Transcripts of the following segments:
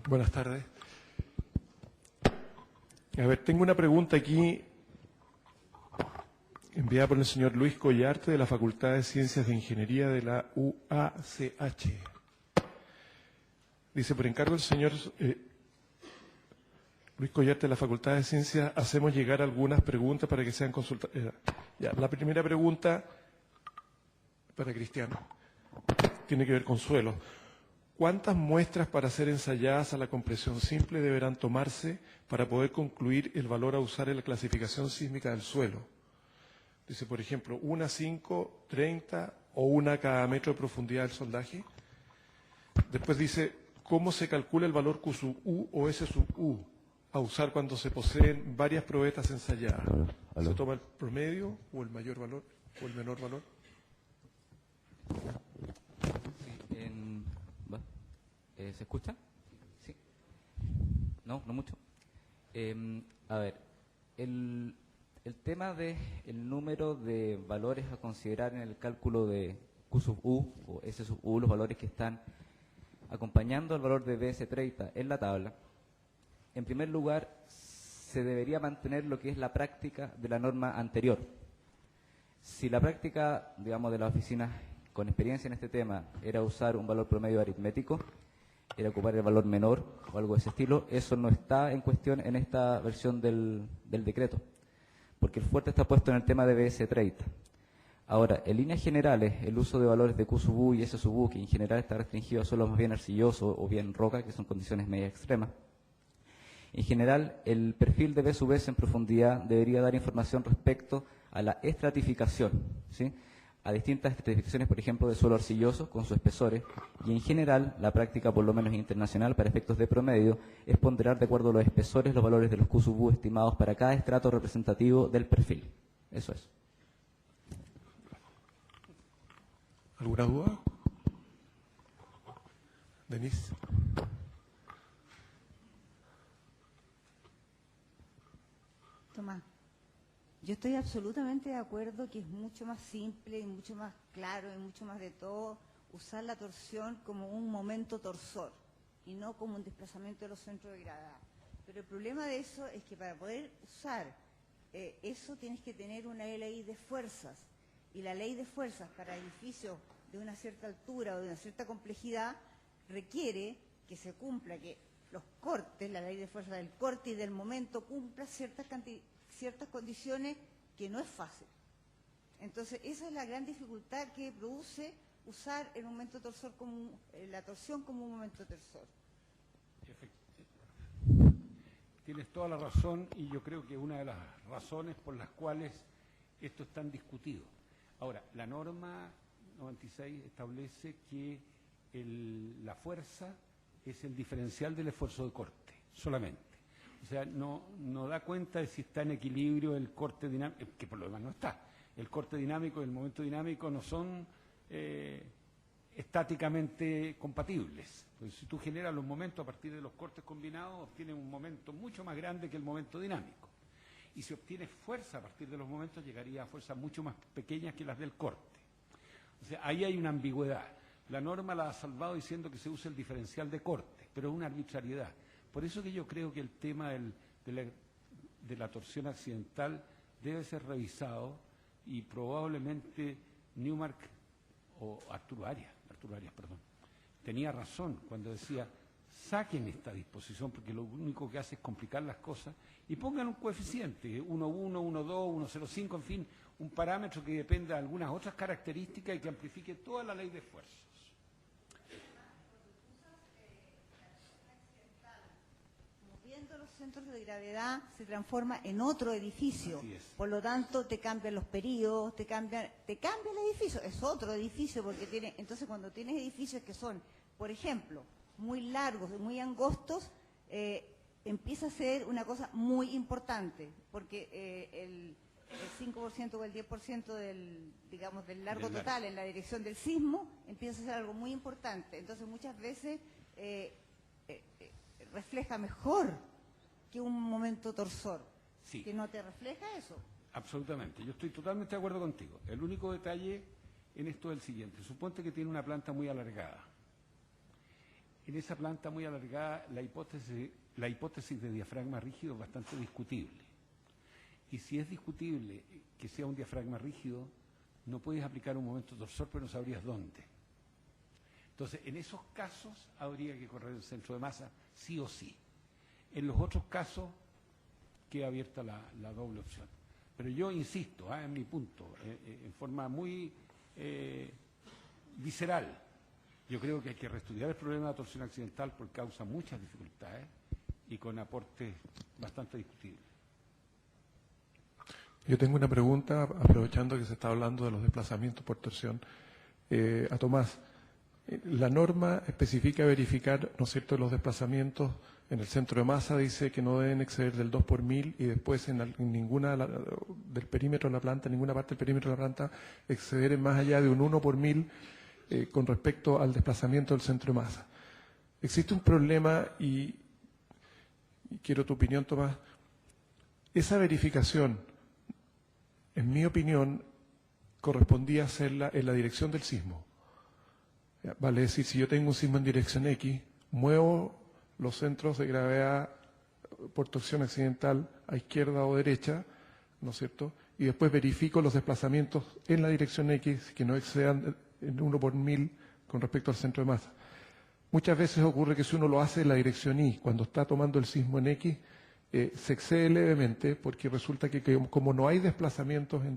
Buenas tardes. A ver, tengo una pregunta aquí enviada por el señor Luis Collarte de la Facultad de Ciencias de Ingeniería de la UACH. Dice, por encargo del señor Luis Collarte de la Facultad de Ciencias, hacemos llegar algunas preguntas para que sean consultadas. La primera pregunta, para Cristiano, tiene que ver con suelo. ¿Cuántas muestras para ser ensayadas a la compresión simple deberán tomarse para poder concluir el valor a usar en la clasificación sísmica del suelo? Dice, por ejemplo, 1, 5, 30 o 1 cada metro de profundidad del soldaje. Después dice, ¿cómo se calcula el valor Q sub U o S sub U a usar cuando se poseen varias probetas ensayadas? ¿Se toma el promedio o el mayor valor o el menor valor? ¿Se escucha? Sí. No mucho. A ver, el tema del número de valores a considerar en el cálculo de Q sub U o S sub U, los valores que están acompañando al valor de BS30 en la tabla, en primer lugar, se debería mantener lo que es la práctica de la norma anterior. Si la práctica, digamos, de las oficinas con experiencia en este tema era usar un valor promedio aritmético, era ocupar el valor menor o algo de ese estilo, eso no está en cuestión en esta versión del decreto, porque el fuerte está puesto en el tema de BS30. Ahora, en líneas generales, el uso de valores de Q sub U y S sub U, que en general está restringido a suelos más bien arcillosos o bien roca, que son condiciones media extremas, en general, el perfil de B sub S en profundidad debería dar información respecto a la estratificación, ¿sí?, a distintas estratificaciones, por ejemplo, de suelo arcilloso con sus espesores, y en general, la práctica, por lo menos internacional, para efectos de promedio, es ponderar de acuerdo a los espesores los valores de los Q sub U estimados para cada estrato representativo del perfil. Eso es. ¿Alguna duda? Denise. Tomás, yo estoy absolutamente de acuerdo que es mucho más simple y mucho más claro y mucho más de todo usar la torsión como un momento torsor y no como un desplazamiento de los centros de gravedad. Pero el problema de eso es que para poder usar eso tienes que tener una ley de fuerzas, y la ley de fuerzas para edificios de una cierta altura o de una cierta complejidad requiere que se cumpla, que los cortes, la ley de fuerza del corte y del momento cumpla ciertas condiciones que no es fácil. Entonces, esa es la gran dificultad que produce usar el momento torsor como la torsión como un momento torsor. Tienes toda la razón, y yo creo que una de las razones por las cuales esto es tan discutido. Ahora, la norma 96 establece que la fuerza es el diferencial del esfuerzo de corte, solamente. O sea, no da cuenta de si está en equilibrio el corte dinámico, que por lo demás no está. El corte dinámico y el momento dinámico no son estáticamente compatibles. Pues si tú generas los momentos a partir de los cortes combinados, obtienes un momento mucho más grande que el momento dinámico. Y si obtienes fuerza a partir de los momentos, llegaría a fuerzas mucho más pequeñas que las del corte. O sea, ahí hay una ambigüedad. La norma la ha salvado diciendo que se usa el diferencial de corte, pero es una arbitrariedad. Por eso que yo creo que el tema de la torsión accidental debe ser revisado, y probablemente Newmark o Arturo Arias, tenía razón cuando decía, saquen esta disposición porque lo único que hace es complicar las cosas, y pongan un coeficiente, 1,1, 1,2, 1,05, en fin, un parámetro que dependa de algunas otras características y que amplifique toda la ley de esfuerzos. Moviendo los centros de gravedad se transforma en otro edificio. Por lo tanto, te cambian los periodos, te cambia el edificio, es otro edificio, porque entonces cuando tienes edificios que son, por ejemplo, muy largos y muy angostos, empieza a ser una cosa muy importante, porque el 5% o el 10% del largo total en la dirección del sismo empieza a ser algo muy importante. Entonces muchas veces refleja mejor que un momento torsor, sí, que no te refleja eso. Absolutamente, yo estoy totalmente de acuerdo contigo. El único detalle en esto es el siguiente: suponte que tiene una planta muy alargada. En esa planta muy alargada, la hipótesis de diafragma rígido es bastante discutible. Y si es discutible que sea un diafragma rígido, no puedes aplicar un momento torsor, pero no sabrías dónde. Entonces, en esos casos habría que correr el centro de masa, sí o sí. En los otros casos queda abierta la doble opción. Pero yo insisto, en mi punto, en forma muy visceral, yo creo que hay que reestudiar el problema de la torsión accidental porque causa muchas dificultades y con aportes bastante discutibles. Yo tengo una pregunta, aprovechando que se está hablando de los desplazamientos por torsión, a Tomás. La norma especifica verificar, ¿no es cierto?, los desplazamientos en el centro de masa, dice que no deben exceder del 2 por 1000 y después en ninguna del perímetro de la planta, en ninguna parte del perímetro de la planta, exceder en más allá de un 1 por 1000 con respecto al desplazamiento del centro de masa. Existe un problema y quiero tu opinión, Tomás. Esa verificación, en mi opinión, correspondía hacerla en la dirección del sismo. Vale decir, si yo tengo un sismo en dirección X, muevo los centros de gravedad por torsión accidental a izquierda o derecha, ¿no es cierto? Y después verifico los desplazamientos en la dirección X que no excedan en 1 por 1000 con respecto al centro de masa. Muchas veces ocurre que si uno lo hace en la dirección Y, cuando está tomando el sismo en X, se excede levemente porque resulta que como no hay desplazamientos en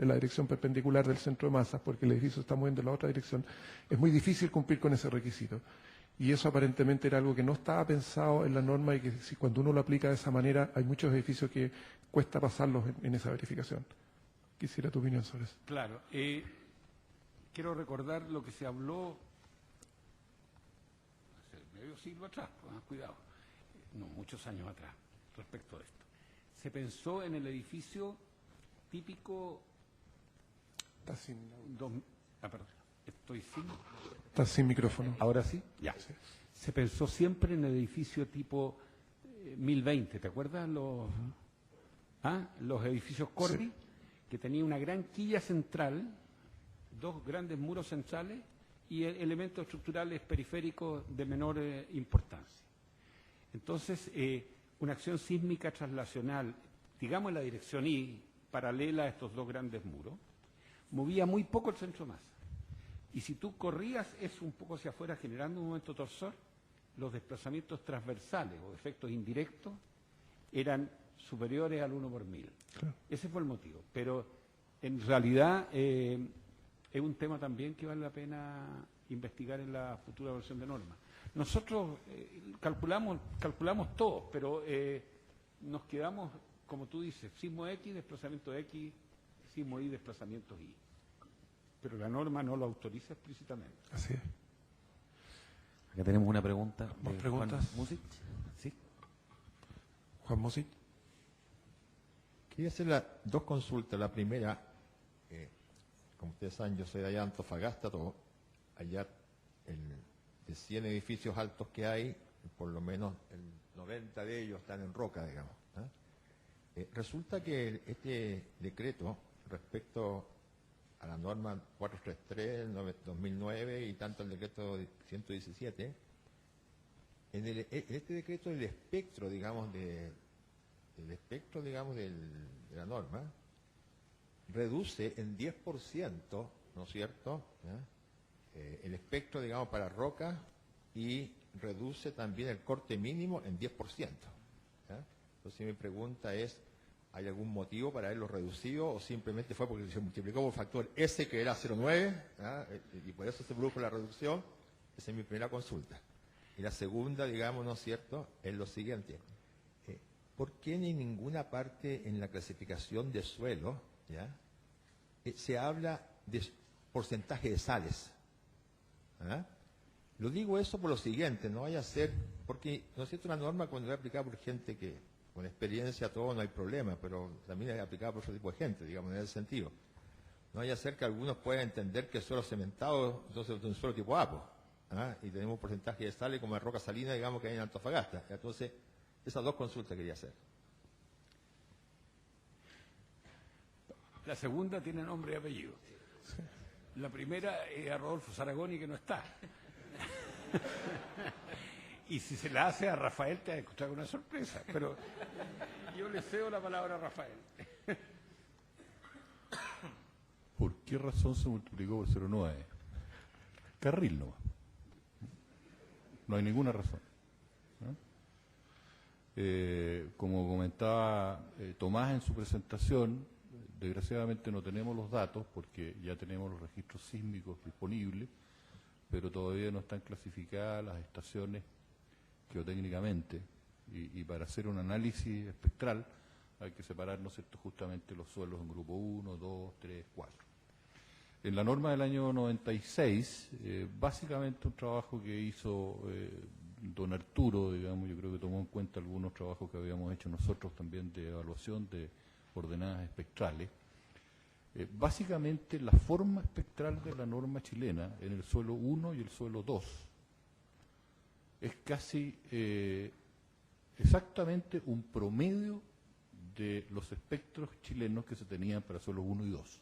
la dirección perpendicular del centro de masa, porque el edificio está moviendo en la otra dirección, es muy difícil cumplir con ese requisito. Y eso aparentemente era algo que no estaba pensado en la norma y que si cuando uno lo aplica de esa manera, hay muchos edificios que cuesta pasarlos en esa verificación. Quisiera tu opinión sobre eso. Claro. Quiero recordar lo que se habló hace medio siglo atrás, cuidado, no, muchos años atrás, respecto a esto. Se pensó en el edificio típico... Está sin, perdón, estoy sin... Está sin micrófono. ¿Ahora sí? Ya. Sí. Se pensó siempre en el edificio tipo 1020, ¿te acuerdas? Los edificios Corby, Sí. Que tenía una gran quilla central, dos grandes muros centrales y elementos estructurales periféricos de menor importancia. Entonces, una acción sísmica traslacional, digamos en la dirección Y, paralela a estos dos grandes muros, movía muy poco el centro de masa. Y si tú corrías eso un poco hacia afuera generando un momento torsor, los desplazamientos transversales o efectos indirectos eran superiores al 1 por 1000. Claro. Ese fue el motivo. Pero en realidad es un tema también que vale la pena investigar en la futura versión de norma. Nosotros calculamos todo, pero nos quedamos, como tú dices, sismo X, desplazamiento X, sismo Y, desplazamiento Y. Pero la norma no lo autoriza explícitamente. Así es. Acá tenemos una pregunta. ¿Más de preguntas? Juan Music. Sí. Juan Mosic. Quería hacer dos consultas. La primera, como ustedes saben, yo soy de allá de Antofagasta, allá de 100 edificios altos que hay, por lo menos el 90 de ellos están en roca, digamos. Resulta que este decreto respecto a la norma 433 del 2009 y tanto el decreto 117, en este decreto el espectro, digamos, de la norma reduce en 10%, ¿no es cierto?, el espectro, digamos, para roca y reduce también el corte mínimo en 10%. Entonces mi pregunta es, ¿hay algún motivo para haberlo reducido o simplemente fue porque se multiplicó por factor S, que era 0,9, y por eso se produjo la reducción? Esa es mi primera consulta. Y la segunda, digamos, ¿no es cierto?, es lo siguiente. ¿Por qué en ninguna parte en la clasificación de suelo se habla de porcentaje de sales? Lo digo eso por lo siguiente, no vaya a ser, porque no es cierto, una norma cuando es aplicada por gente que con experiencia todo no hay problema, pero también es aplicada por otro tipo de gente, digamos, en ese sentido. No vaya a ser que algunos puedan entender que el suelo cementado entonces es un suelo tipo APO, y tenemos un porcentaje de sales como de roca salina, digamos, que hay en Antofagasta. Entonces, esas dos consultas quería hacer. La segunda tiene nombre y apellido. La primera es a Rodolfo Saragoni, que no está. Y si se la hace a Rafael, te va a encontrar una sorpresa. Pero yo le cedo la palabra a Rafael. ¿Por qué razón se multiplicó por 0,9? Carril nomás. No hay ninguna razón. ¿No? Como comentaba Tomás en su presentación, desgraciadamente no tenemos los datos porque ya tenemos los registros sísmicos disponibles, pero todavía no están clasificadas las estaciones geotécnicamente y para hacer un análisis espectral hay que separar, ¿no es cierto?, justamente los suelos en grupo 1, 2, 3, 4. En la norma del año 96, básicamente un trabajo que hizo don Arturo, digamos, yo creo que tomó en cuenta algunos trabajos que habíamos hecho nosotros también de evaluación de ordenadas espectrales. Básicamente la forma espectral de la norma chilena en el suelo 1 y el suelo 2 es casi exactamente un promedio de los espectros chilenos que se tenían para suelos 1 y 2.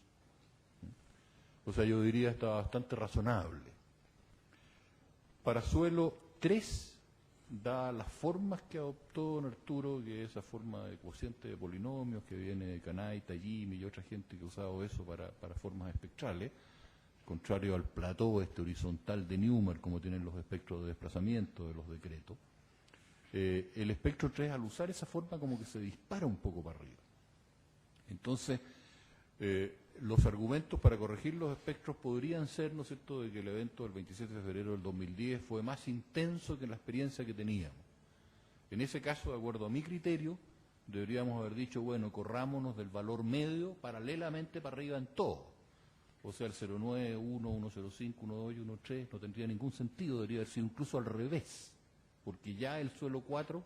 O sea, yo diría está bastante razonable. Para suelo 3, da las formas que adoptó don Arturo, que es esa forma de cociente de polinomios que viene de Canay, Tajimi y otra gente que ha usado eso para formas espectrales, contrario al plató horizontal de Newman, como tienen los espectros de desplazamiento de los decretos. El espectro 3, al usar esa forma, como que se dispara un poco para arriba. Entonces, los argumentos para corregir los espectros podrían ser, ¿no es cierto?, de que el evento del 27 de febrero del 2010 fue más intenso que la experiencia que teníamos. En ese caso, de acuerdo a mi criterio, deberíamos haber dicho, bueno, corrámonos del valor medio paralelamente para arriba en todo. O sea, el 0,9, 1, 1,05, 1,2 y 1,3 no tendría ningún sentido, debería haber sido incluso al revés, porque ya el suelo 4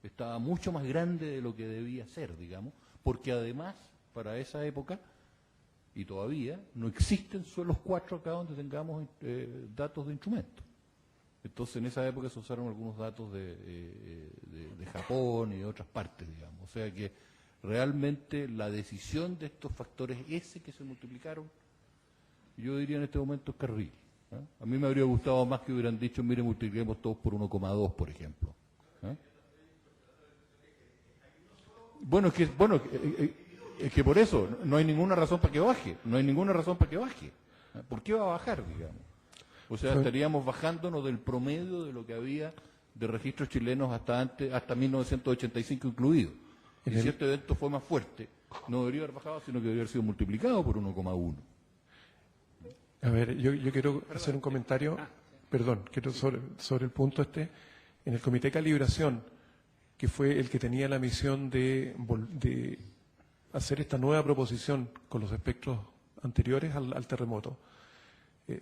estaba mucho más grande de lo que debía ser, digamos, porque además, para esa época, y todavía, no existen suelos 4 acá donde tengamos datos de instrumentos. Entonces, en esa época se usaron algunos datos de Japón y de otras partes, digamos. O sea que realmente la decisión de estos factores S que se multiplicaron, yo diría en este momento es carril. A mí me habría gustado más que hubieran dicho, mire, multipliquemos todos por 1,2, por ejemplo. Bueno, es que por eso no hay ninguna razón para que baje, no hay ninguna razón para que baje. ¿Por qué va a bajar, digamos? O sea, estaríamos bajándonos del promedio de lo que había de registros chilenos hasta 1985 incluido. Y si este evento fue más fuerte, no debería haber bajado, sino que debería haber sido multiplicado por 1,1. A ver, yo quiero hacer un comentario, quiero sobre el punto este. En el Comité de Calibración, que fue el que tenía la misión de hacer esta nueva proposición con los espectros anteriores al terremoto,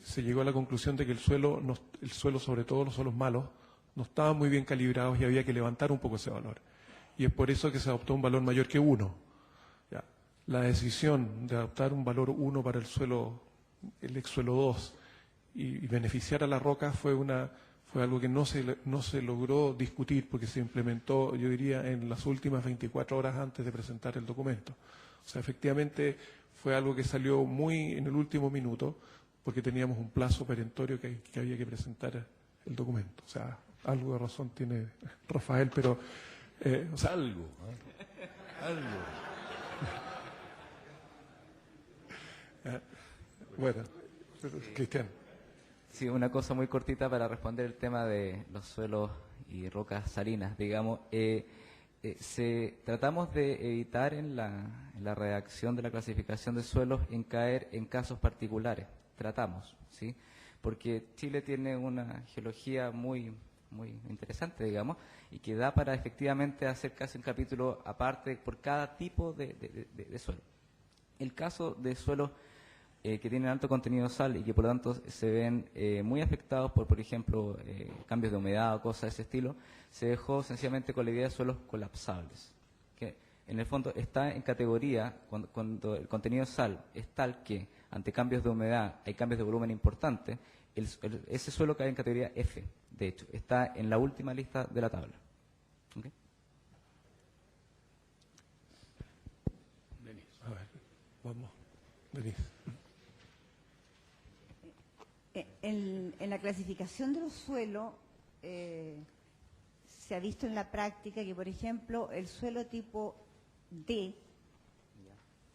se llegó a la conclusión de que el suelo, sobre todo los suelos malos, no estaban muy bien calibrados y había que levantar un poco ese valor. Y es por eso que se adoptó un valor mayor que 1. Ya. La decisión de adoptar un valor 1 para el ex suelo 2 y beneficiar a la roca fue algo que no se logró discutir porque se implementó, yo diría, en las últimas 24 horas antes de presentar el documento. O sea, efectivamente fue algo que salió muy en el último minuto porque teníamos un plazo perentorio que había que presentar el documento. O sea, algo de razón tiene Rafael, pero... algo, algo. Bueno, Cristian. Sí, una cosa muy cortita para responder el tema de los suelos y rocas salinas, digamos. Tratamos de evitar en la redacción de la clasificación de suelos en caer en casos particulares. Tratamos, ¿sí? Porque Chile tiene una geología muy interesante, digamos, y que da para efectivamente hacer casi un capítulo aparte por cada tipo de suelo. El caso de suelos que tienen alto contenido de sal y que por lo tanto se ven muy afectados por ejemplo, cambios de humedad o cosas de ese estilo, se dejó sencillamente con la idea de suelos colapsables, que en el fondo está en categoría cuando el contenido de sal es tal que ante cambios de humedad hay cambios de volumen importantes, ese suelo cae en categoría F, de hecho, está en la última lista de la tabla. ¿Okay? A ver, vamos, Denise. En la clasificación de los suelos se ha visto en la práctica que, por ejemplo, el suelo tipo D,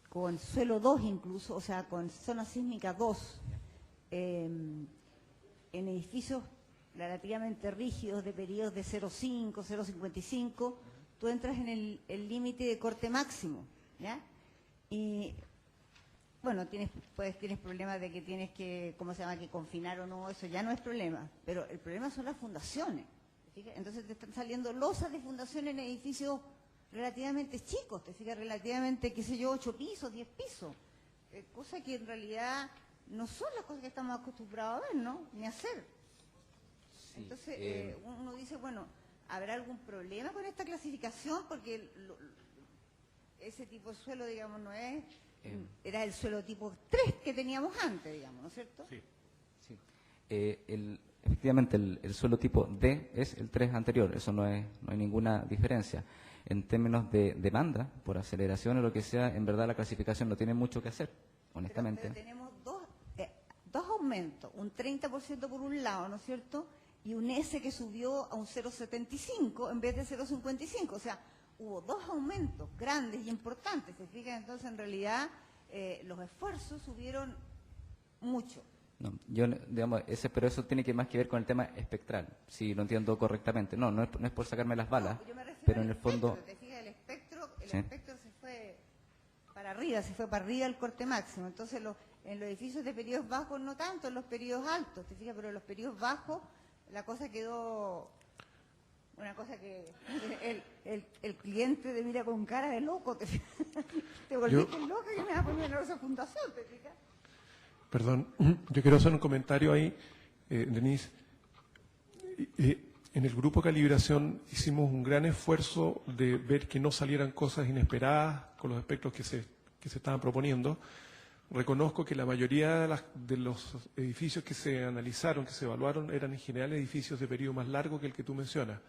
con suelo 2 incluso, o sea, con zona sísmica 2, en edificios relativamente rígidos de periodos de 0,5, 0,55, tú entras en el límite de corte máximo, ¿ya? Y bueno, tienes problemas de que tienes que, ¿cómo se llama?, que confinar o no, eso ya no es problema, pero el problema son las fundaciones. ¿Te fijas? Entonces te están saliendo losas de fundaciones en edificios relativamente chicos, te fijas, relativamente, qué sé yo, 8 pisos, 10 pisos, cosa que en realidad no son las cosas que estamos acostumbrados a ver, ¿no?, ni a hacer. Sí, Entonces uno dice, bueno, ¿habrá algún problema con esta clasificación? Porque ese tipo de suelo, digamos, no es... Era el suelo tipo 3 que teníamos antes, digamos, ¿no es cierto? Sí. Sí. Efectivamente, el suelo tipo D es el 3 anterior, eso no hay ninguna diferencia. En términos de demanda, por aceleración o lo que sea, en verdad la clasificación no tiene mucho que hacer, honestamente. Pero tenemos dos aumentos, un 30% por un lado, ¿no es cierto?, y un S que subió a un 0,75 en vez de 0,55, o sea, hubo dos aumentos grandes y importantes, ¿se fijan? Entonces, en realidad, los esfuerzos subieron mucho. No, digamos, pero eso tiene más que ver con el tema espectral, si lo entiendo correctamente. No es por sacarme las balas, No, yo me refiero pero al en el fondo... espectro, ¿te fijas? El Sí. espectro se fue para arriba el corte máximo. Entonces, en los edificios de periodos bajos no tanto, en los periodos altos, ¿te fijas? Pero en los periodos bajos la cosa quedó... Una cosa que el cliente te mira con cara de loco, te volviste loca que me vas a poner en esa fundación, ¿te fijas? Perdón, yo quiero hacer un comentario ahí, Denise. En el grupo calibración hicimos un gran esfuerzo de ver que no salieran cosas inesperadas con los espectros que se estaban proponiendo. Reconozco que la mayoría de los edificios que se analizaron, que se evaluaron, eran en general edificios de periodo más largo que el que tú mencionas.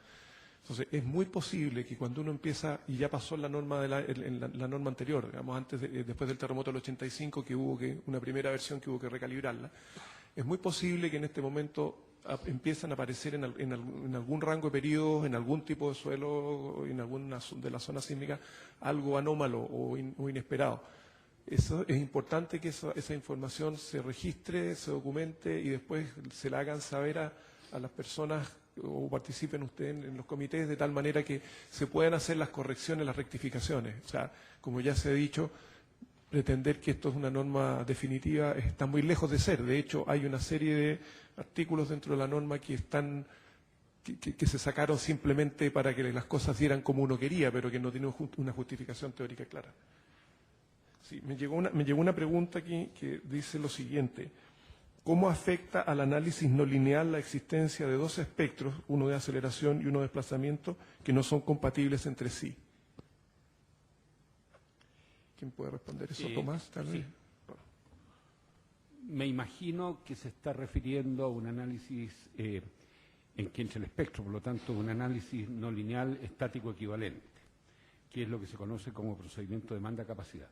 Entonces, es muy posible que cuando uno empieza, y ya pasó la norma la norma anterior, digamos, después del terremoto del 85, que hubo una primera versión que hubo que recalibrarla, es muy posible que en este momento empiezan a aparecer en algún rango de periodos, en algún tipo de suelo, en alguna de la zona sísmica, algo anómalo o inesperado. Eso es importante que esa información se registre, se documente y después se la hagan saber a las personas o participen ustedes en los comités de tal manera que se puedan hacer las correcciones, las rectificaciones. O sea, como ya se ha dicho, pretender que esto es una norma definitiva está muy lejos de ser. De hecho, hay una serie de artículos dentro de la norma que se sacaron simplemente para que las cosas dieran como uno quería, pero que no tienen una justificación teórica clara. Sí, me llegó una pregunta aquí que dice lo siguiente. ¿Cómo afecta al análisis no lineal la existencia de dos espectros, uno de aceleración y uno de desplazamiento, que no son compatibles entre sí? ¿Quién puede responder eso? Tomás, tal vez. Sí. Me imagino que se está refiriendo a un análisis en que entre el espectro, por lo tanto, un análisis no lineal estático equivalente, que es lo que se conoce como procedimiento demanda-capacidad.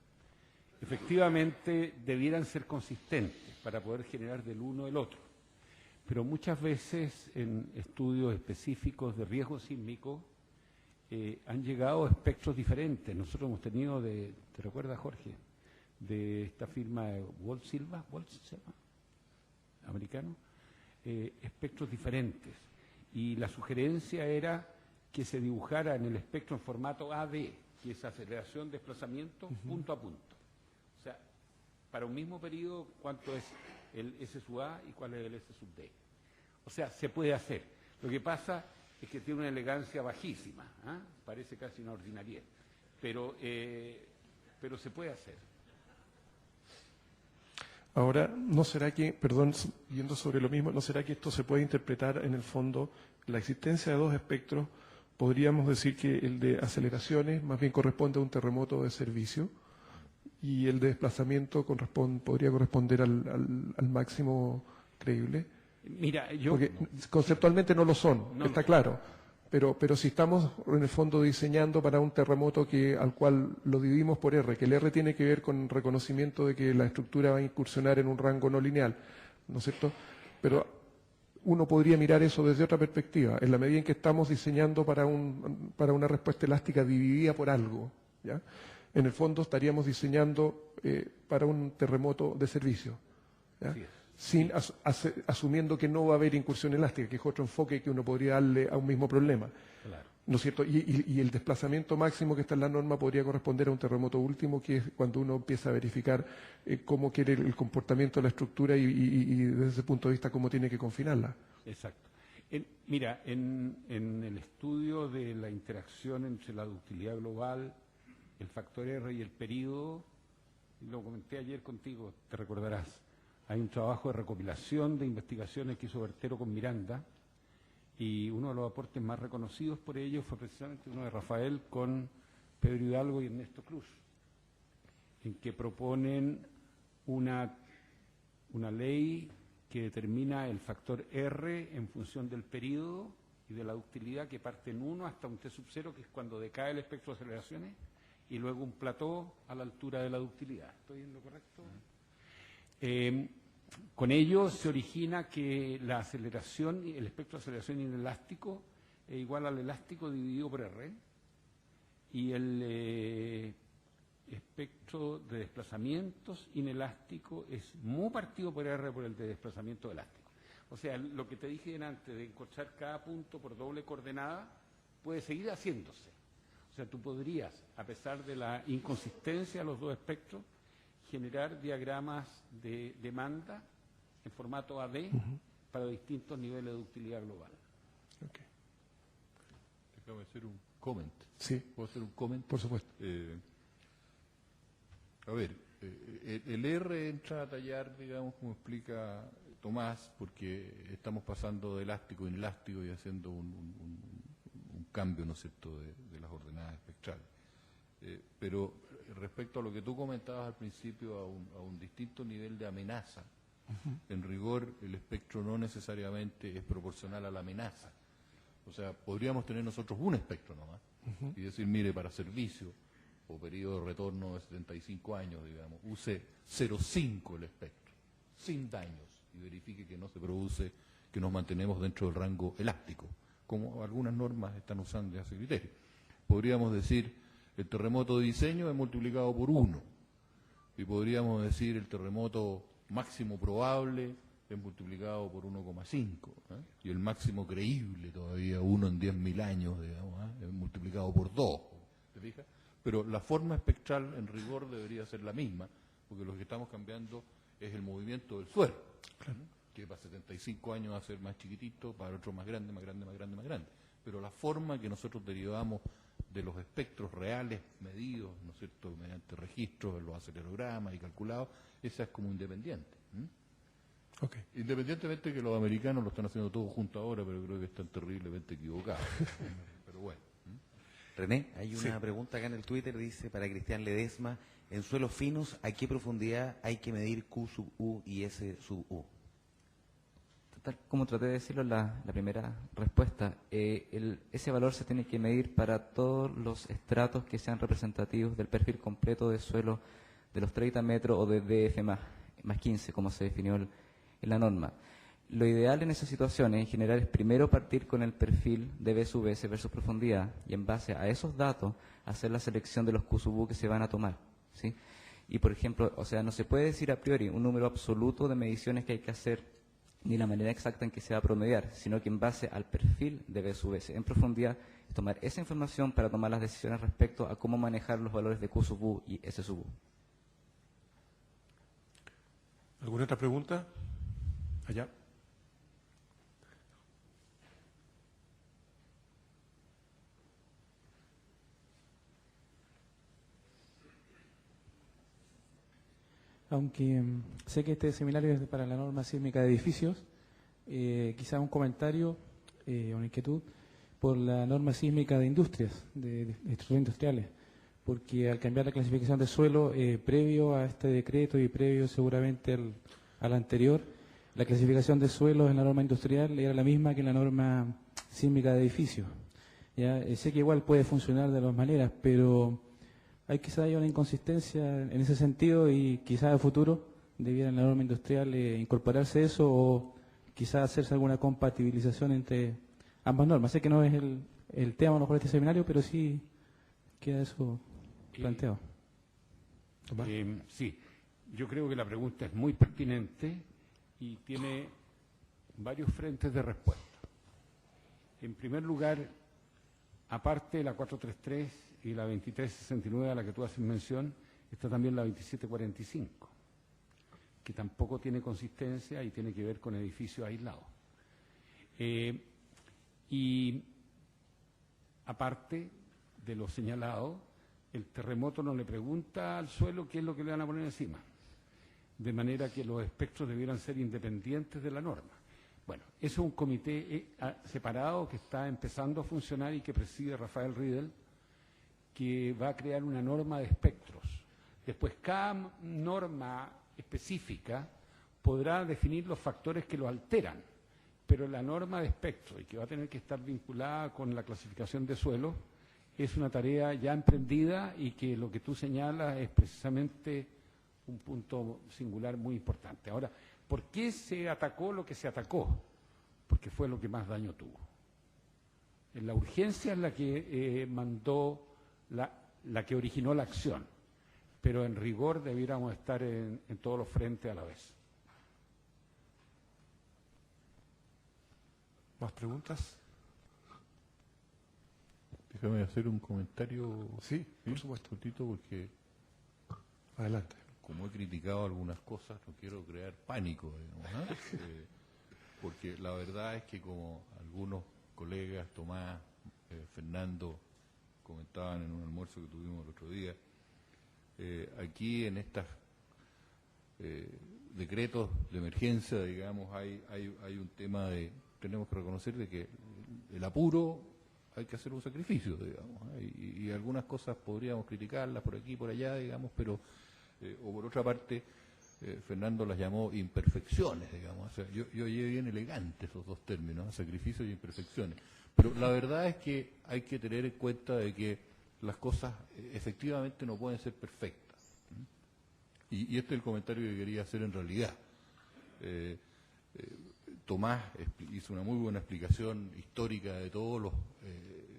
Efectivamente, debieran ser consistentes para poder generar del uno el otro, pero muchas veces en estudios específicos de riesgo sísmico han llegado espectros diferentes. Nosotros hemos tenido, ¿te recuerdas, Jorge? De esta firma Walt Silva, se llama, americano, espectros diferentes. Y la sugerencia era que se dibujara en el espectro en formato AD, que es aceleración, desplazamiento, punto a punto. O sea, para un mismo periodo, ¿cuánto es el S sub A y cuál es el S sub D? O sea, se puede hacer. Lo que pasa es que tiene una elegancia bajísima, ¿eh? Parece casi una ordinariedad, pero se puede hacer. Ahora, ¿no será que, perdón, yendo sobre lo mismo, ¿no será que esto se puede interpretar en el fondo, la existencia de dos espectros, podríamos decir que el de aceleraciones más bien corresponde a un terremoto de servicio y el de desplazamiento podría corresponder al máximo creíble? Mira, porque conceptualmente no lo son, está claro, pero si estamos en el fondo diseñando para un terremoto al cual lo dividimos por R, que el R tiene que ver con reconocimiento de que la estructura va a incursionar en un rango no lineal, ¿no es cierto? Pero uno podría mirar eso desde otra perspectiva, en la medida en que estamos diseñando para una respuesta elástica dividida por algo, ¿ya? En el fondo estaríamos diseñando para un terremoto de servicio, ¿ya? Así es. Sin asumiendo que no va a haber incursión elástica, que es otro enfoque que uno podría darle a un mismo problema. Claro. ¿No es cierto? Y el desplazamiento máximo que está en la norma podría corresponder a un terremoto último, que es cuando uno empieza a verificar cómo quiere el comportamiento de la estructura y desde ese punto de vista cómo tiene que confinarla. Exacto. Mira, en el estudio de la interacción entre la ductilidad global, el factor R y el período, lo comenté ayer contigo, te recordarás, hay un trabajo de recopilación de investigaciones que hizo Bertero con Miranda, y uno de los aportes más reconocidos por ellos fue precisamente uno de Rafael con Pedro Hidalgo y Ernesto Cruz, en que proponen una ley que determina el factor R en función del período y de la ductilidad, que parte en 1 hasta un T sub 0, que es cuando decae el espectro de aceleraciones, y luego un plató a la altura de la ductilidad. ¿Estoy en lo correcto? Con ello se origina que la aceleración, el espectro de aceleración inelástico es igual al elástico dividido por R, y el espectro de desplazamientos inelástico es mu partido por R por el de desplazamiento elástico. O sea, lo que te dije antes de encontrar cada punto por doble coordenada puede seguir haciéndose. O sea, tú podrías, a pesar de la inconsistencia de los dos espectros, generar diagramas de demanda en formato AD para distintos niveles de ductilidad global. Okay. Déjame hacer un comment. Sí. ¿Puedo hacer un comment? Por supuesto. A ver, el R entra a tallar, digamos, como explica Tomás, porque estamos pasando de elástico a inelástico y haciendo un cambio, ¿no es cierto?, de las ordenadas espectrales. Pero respecto a lo que tú comentabas al principio, a un distinto nivel de amenaza, en rigor el espectro no necesariamente es proporcional a la amenaza. O sea, podríamos tener nosotros un espectro nomás y decir, mire, para servicio o periodo de retorno de 75 años, digamos, use 0,5 el espectro, sin daños, y verifique que no se produce, que nos mantenemos dentro del rango elástico, como algunas normas están usando ese criterio. Podríamos decir, el terremoto de diseño es multiplicado por 1, y podríamos decir el terremoto máximo probable es multiplicado por 1,5, y el máximo creíble todavía 1 en 10.000 años, digamos, es multiplicado por 2, ¿te fijas? Pero la forma espectral en rigor debería ser la misma, porque lo que estamos cambiando es el movimiento del suelo, que para 75 años va a ser más chiquitito, para otro más grande, más grande, más grande, más grande. Pero la forma que nosotros derivamos de los espectros reales medidos, ¿no es cierto?, mediante registros en los acelerogramas y calculados, esa es como independiente. Okay. Independientemente que los americanos lo están haciendo todo junto ahora, pero creo que están terriblemente equivocados. Pero bueno. René, hay una pregunta acá en el Twitter, dice para Cristian Ledesma, en suelos finos, ¿a qué profundidad hay que medir Q sub U y S sub U? Tal como traté de decirlo en la primera respuesta, ese valor se tiene que medir para todos los estratos que sean representativos del perfil completo de suelo de los 30 metros o de DF más 15, como se definió en la norma. Lo ideal en esas situaciones en general es primero partir con el perfil de B sub S versus profundidad y en base a esos datos hacer la selección de los Q sub U que se van a tomar, ¿sí? Y por ejemplo, o sea, no se puede decir a priori un número absoluto de mediciones que hay que hacer ni la manera exacta en que se va a promediar, sino que en base al perfil de B sub S en profundidad, es tomar esa información para tomar las decisiones respecto a cómo manejar los valores de Q sub U y S sub U. ¿Alguna otra pregunta? Allá. Aunque sé que este seminario es para la norma sísmica de edificios, quizá un comentario o una inquietud por la norma sísmica de industrias, de estructuras industriales, porque al cambiar la clasificación de suelo previo a este decreto y previo seguramente al anterior, la clasificación de suelos en la norma industrial era la misma que en la norma sísmica de edificios. ¿Ya? Sé que igual puede funcionar de dos maneras, pero hay quizá una inconsistencia en ese sentido y quizá a futuro debiera en la norma industrial incorporarse eso o quizás hacerse alguna compatibilización entre ambas normas. Sé que no es el tema a lo mejor de este seminario, pero sí queda eso planteado. Sí, yo creo que la pregunta es muy pertinente y tiene varios frentes de respuesta. En primer lugar, aparte de la 433 y la 2369 a la que tú haces mención, está también la 2745, que tampoco tiene consistencia y tiene que ver con edificios aislados. Y aparte de lo señalado, el terremoto no le pregunta al suelo qué es lo que le van a poner encima, de manera que los espectros debieran ser independientes de la norma. Bueno, eso es un comité separado que está empezando a funcionar y que preside Rafael Riedel, que va a crear una norma de espectros. Después, cada norma específica podrá definir los factores que lo alteran, pero la norma de espectro, y que va a tener que estar vinculada con la clasificación de suelo, es una tarea ya emprendida y que lo que tú señalas es precisamente un punto singular muy importante. Ahora, ¿por qué se atacó lo que se atacó? Porque fue lo que más daño tuvo. En la urgencia es la que mandó, la que originó la acción, pero en rigor debiéramos estar en todos los frentes a la vez. ¿Más preguntas? Déjame hacer un comentario. Sí, por supuesto. Cortito, porque Adelante. como he criticado algunas cosas, no quiero crear pánico, digamos, porque la verdad es que como algunos colegas, Tomás, Fernando, comentaban en un almuerzo que tuvimos el otro día, aquí en estos decretos de emergencia, digamos, hay un tema de, tenemos que reconocer de que el apuro hay que hacer un sacrificio, digamos, y algunas cosas podríamos criticarlas por aquí y por allá, digamos, pero, o por otra parte, Fernando las llamó imperfecciones, digamos, o sea, yo oí bien elegante esos dos términos, sacrificios y imperfecciones, pero la verdad es que hay que tener en cuenta de que las cosas efectivamente no pueden ser perfectas, y este es el comentario que quería hacer en realidad. Tomás hizo una muy buena explicación histórica de todos los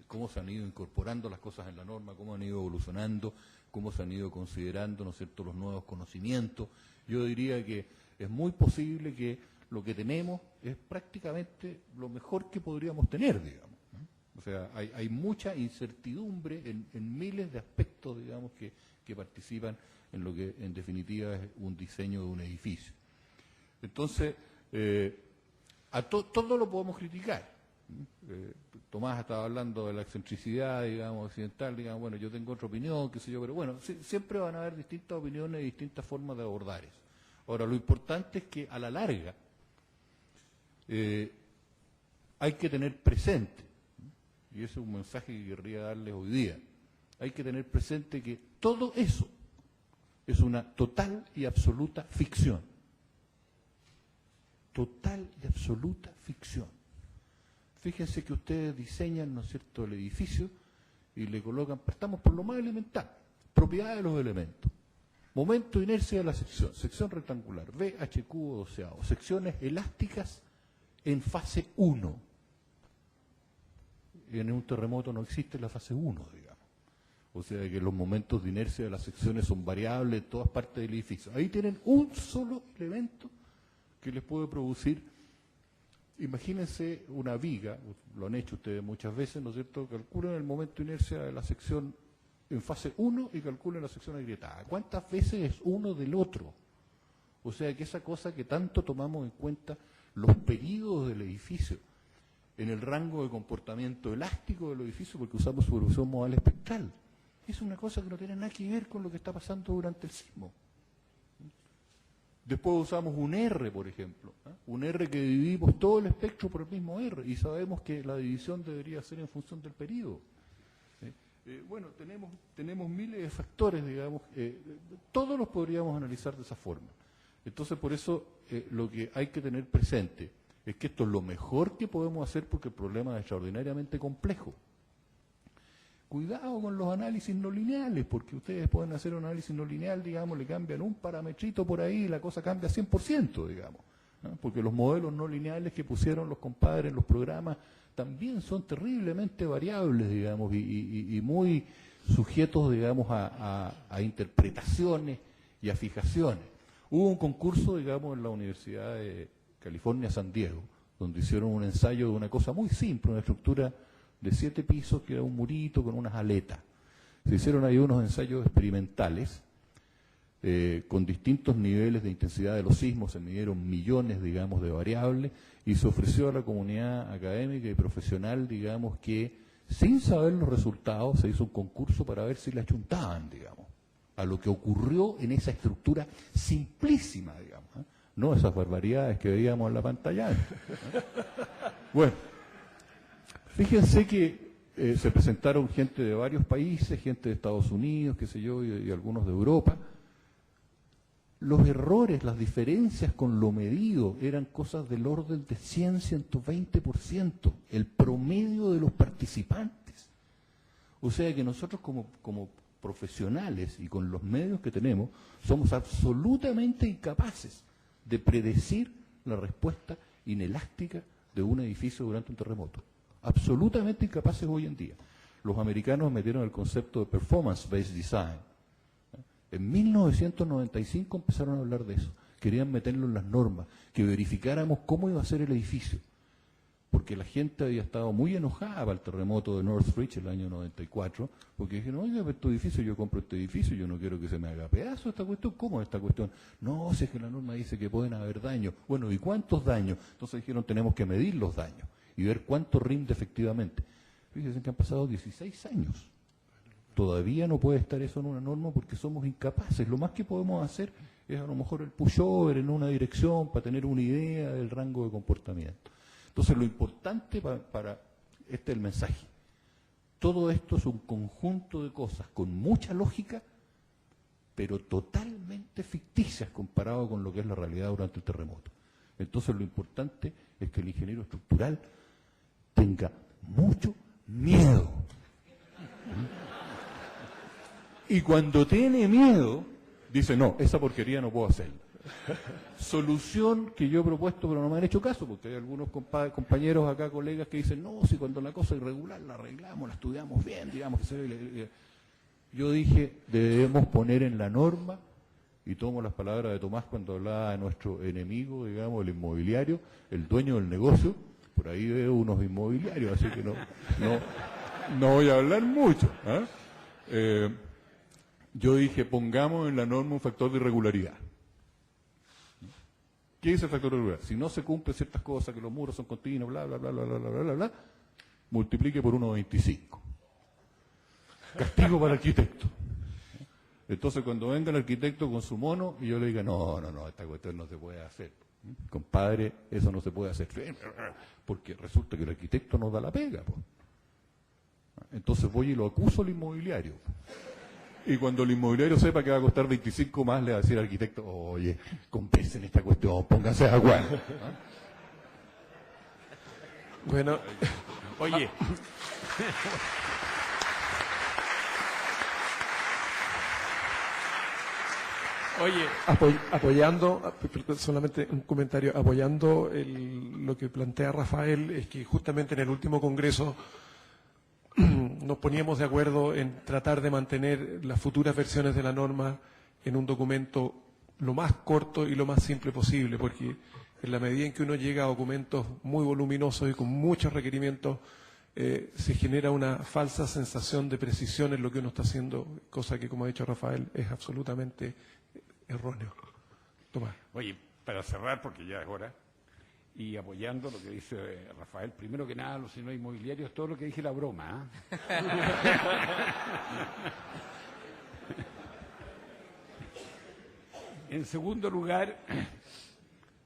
cómo se han ido incorporando las cosas en la norma, cómo han ido evolucionando, cómo se han ido considerando, ¿no es cierto?, los nuevos conocimientos. Yo diría que es muy posible que lo que tenemos es prácticamente lo mejor que podríamos tener, digamos, ¿no? O sea, hay mucha incertidumbre en miles de aspectos, digamos, que participan en lo que en definitiva es un diseño de un edificio. Entonces, todo lo podemos criticar. Tomás estaba hablando de la excentricidad, digamos, occidental, digamos, bueno, yo tengo otra opinión, qué sé yo, pero bueno, siempre van a haber distintas opiniones y distintas formas de abordar eso. Ahora, lo importante es que a la larga hay que tener presente, y ese es un mensaje que querría darles hoy día, hay que tener presente que todo eso es una total y absoluta ficción. Total y absoluta ficción. Fíjense que ustedes diseñan, ¿no es cierto?, el edificio y le colocan, partamos por lo más elemental, propiedades de los elementos. Momento de inercia de la sección rectangular, VHQ o doceavo, secciones elásticas en fase 1. En un terremoto no existe la fase 1, digamos. O sea que los momentos de inercia de las secciones son variables en todas partes del edificio. Ahí tienen un solo elemento que les puede producir. Imagínense una viga, lo han hecho ustedes muchas veces, ¿no es cierto? Calculen el momento de inercia de la sección en fase 1 y calculen la sección agrietada. ¿Cuántas veces es uno del otro? O sea que esa cosa que tanto tomamos en cuenta, los periodos del edificio, en el rango de comportamiento elástico del edificio, porque usamos su evolución modal espectral, es una cosa que no tiene nada que ver con lo que está pasando durante el sismo. Después usamos un R, por ejemplo, un R que dividimos todo el espectro por el mismo R, y sabemos que la división debería ser en función del periodo. Bueno, tenemos miles de factores, digamos, todos los podríamos analizar de esa forma. Entonces, por eso, lo que hay que tener presente es que esto es lo mejor que podemos hacer porque el problema es extraordinariamente complejo. Cuidado con los análisis no lineales, porque ustedes pueden hacer un análisis no lineal, digamos, le cambian un parametrito por ahí y la cosa cambia 100%, digamos. ¿no? Porque los modelos no lineales que pusieron los compadres en los programas también son terriblemente variables, digamos, y muy sujetos, digamos, a interpretaciones y a fijaciones. Hubo un concurso, digamos, en la Universidad de California, San Diego, donde hicieron un ensayo de una cosa muy simple, una estructura de 7 pisos, que era un murito con unas aletas. Se hicieron ahí unos ensayos experimentales con distintos niveles de intensidad de los sismos, se midieron millones, digamos, de variables, y se ofreció a la comunidad académica y profesional, digamos, que sin saber los resultados se hizo un concurso para ver si le achuntaban, digamos, a lo que ocurrió en esa estructura simplísima, digamos, ¿eh? No esas barbaridades que veíamos en la pantalla. Bueno, fíjense que se presentaron gente de varios países, gente de Estados Unidos, qué sé yo, y algunos de Europa. Los errores, las diferencias con lo medido eran cosas del orden de 100, 120%, el promedio de los participantes. O sea que nosotros como profesionales y con los medios que tenemos, somos absolutamente incapaces de predecir la respuesta inelástica de un edificio durante un terremoto. Absolutamente incapaces hoy en día. Los americanos metieron el concepto de performance-based design. En 1995 empezaron a hablar de eso. Querían meterlo en las normas, que verificáramos cómo iba a ser el edificio. Porque la gente había estado muy enojada para el terremoto de Northridge el año 94, porque dijeron, oiga, este edificio, yo compro este edificio, yo no quiero que se me haga pedazo esta cuestión. ¿Cómo es esta cuestión? No, si es que la norma dice que pueden haber daños. Bueno, ¿y cuántos daños? Entonces dijeron, tenemos que medir los daños y ver cuánto rinde efectivamente. Fíjense que han pasado 16 años. Todavía no puede estar eso en una norma porque somos incapaces. Lo más que podemos hacer es a lo mejor el pushover en una dirección para tener una idea del rango de comportamiento. Entonces lo importante para este es el mensaje. Todo esto es un conjunto de cosas con mucha lógica, pero totalmente ficticias comparado con lo que es la realidad durante el terremoto. Entonces lo importante es que el ingeniero estructural tenga mucho miedo. Y cuando tiene miedo, dice, no, esa porquería no puedo hacerla. Solución que yo he propuesto, pero no me han hecho caso, porque hay algunos compañeros acá, colegas, que dicen, no, si cuando la cosa es irregular la arreglamos, la estudiamos bien, digamos que se ve. Yo dije, debemos poner en la norma, y tomo las palabras de Tomás cuando hablaba de nuestro enemigo, digamos, el inmobiliario, el dueño del negocio, por ahí veo unos inmobiliarios, así que no voy a hablar mucho. Yo dije, pongamos en la norma un factor de irregularidad. ¿Qué dice el factor de irregularidad? Si no se cumplen ciertas cosas, que los muros son continuos, bla, bla, bla, bla, bla, bla, bla, bla, multiplique por 1,25. Castigo para el arquitecto. Entonces, cuando venga el arquitecto con su mono, y yo le diga, no, esta cuestión no se puede hacer. Compadre, eso no se puede hacer. Porque resulta que el arquitecto no da la pega. Po. Entonces voy y lo acuso al inmobiliario. Y cuando el inmobiliario sepa que va a costar 25 más, le va a decir al arquitecto, oye, compensen esta cuestión, pónganse de acuerdo. Bueno, Oye, apoyando, solamente un comentario, apoyando lo que plantea Rafael, es que justamente en el último congreso nos poníamos de acuerdo en tratar de mantener las futuras versiones de la norma en un documento lo más corto y lo más simple posible, porque en la medida en que uno llega a documentos muy voluminosos y con muchos requerimientos, se genera una falsa sensación de precisión en lo que uno está haciendo, cosa que, como ha dicho Rafael, es absolutamente erróneo. Tomás. Oye, para cerrar, porque ya es hora, y apoyando lo que dice Rafael, primero que nada, los señores inmobiliarios, todo lo que dije la broma. En segundo lugar,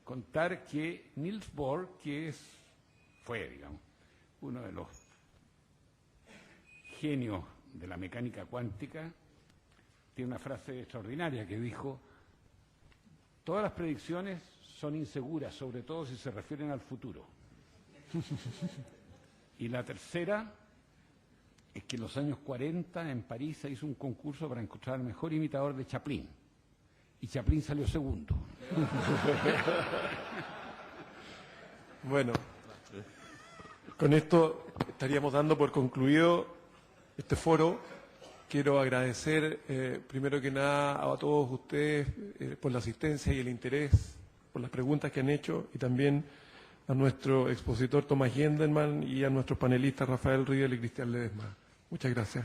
contar que Niels Bohr, que fue, digamos, uno de los genios de la mecánica cuántica, tiene una frase extraordinaria que dijo: todas las predicciones son inseguras, sobre todo si se refieren al futuro. Y la tercera es que en los años 40 en París se hizo un concurso para encontrar el mejor imitador de Chaplin. Y Chaplin salió segundo. Bueno, con esto estaríamos dando por concluido este foro. Quiero agradecer primero que nada a todos ustedes por la asistencia y el interés, por las preguntas que han hecho, y también a nuestro expositor Tomás Gendelman y a nuestros panelistas Rafael Riedel y Cristian Ledesma. Muchas gracias.